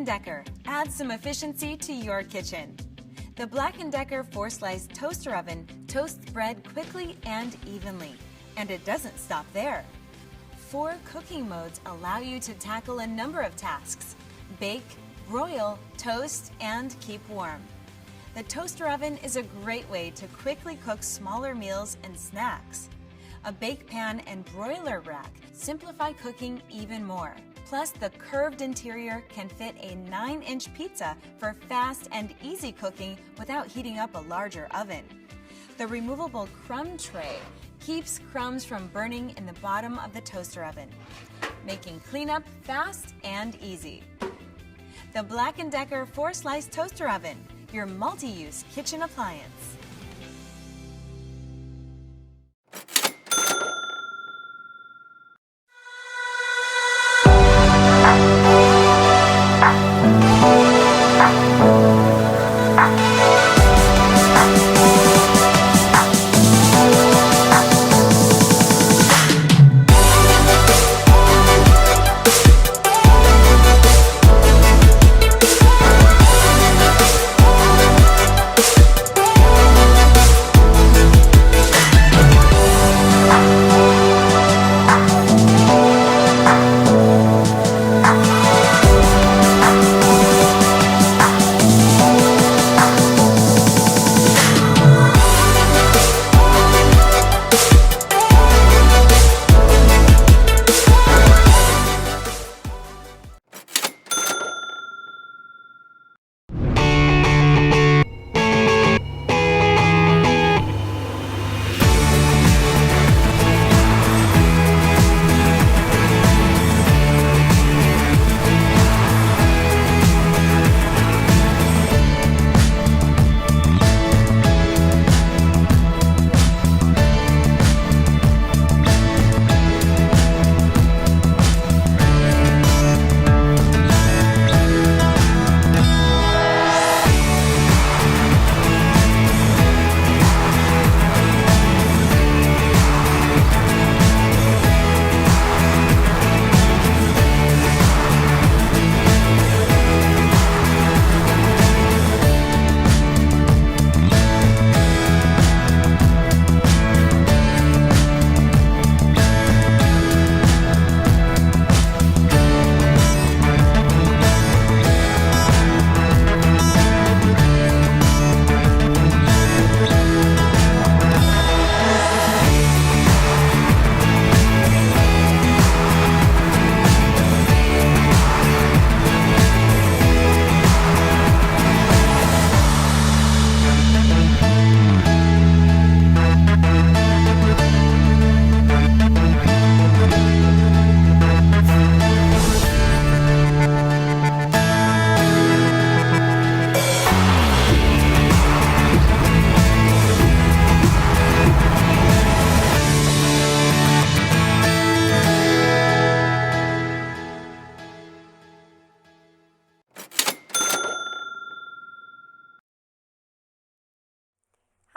Decker. Add some efficiency to your kitchen. The Black & Decker 4-slice toaster oven toasts bread quickly and evenly. And it doesn't stop there. 4 cooking modes allow you to tackle a number of tasks: bake, broil, toast, and keep warm. The toaster oven is a great way to quickly cook smaller meals and snacks. A bake pan and broiler rack simplify cooking even more. Plus, the curved interior can fit a 9-inch pizza for fast and easy cooking without heating up a larger oven. The removable crumb tray keeps crumbs from burning in the bottom of the toaster oven, making cleanup fast and easy. The Black & Decker 4-slice toaster oven, your multi-use kitchen appliance.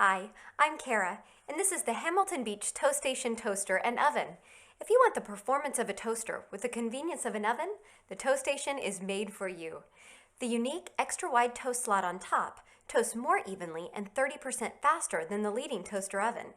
Hi, I'm Kara, and this is the Hamilton Beach Toastation Toaster and Oven. If you want the performance of a toaster with the convenience of an oven, the Toastation is made for you. The unique extra-wide toast slot on top toasts more evenly and 30% faster than the leading toaster oven.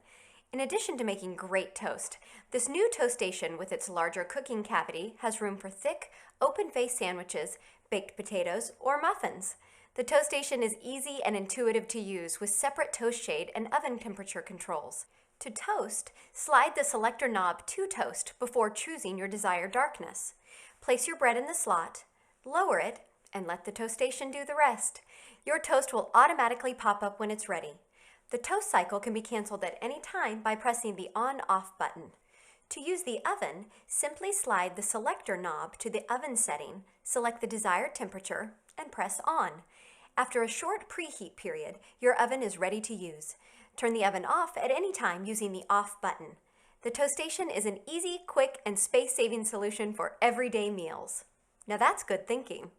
In addition to making great toast, this new Toastation with its larger cooking cavity has room for thick, open-faced sandwiches, baked potatoes, or muffins. The Toastation is easy and intuitive to use with separate toast shade and oven temperature controls. To toast, slide the selector knob to toast before choosing your desired darkness. Place your bread in the slot, lower it, and let the Toastation do the rest. Your toast will automatically pop up when it's ready. The toast cycle can be canceled at any time by pressing the on-off button. To use the oven, simply slide the selector knob to the oven setting, select the desired temperature, and press on. After a short preheat period, your oven is ready to use. Turn the oven off at any time using the off button. The Toastation is an easy, quick, and space-saving solution for everyday meals. Now that's good thinking.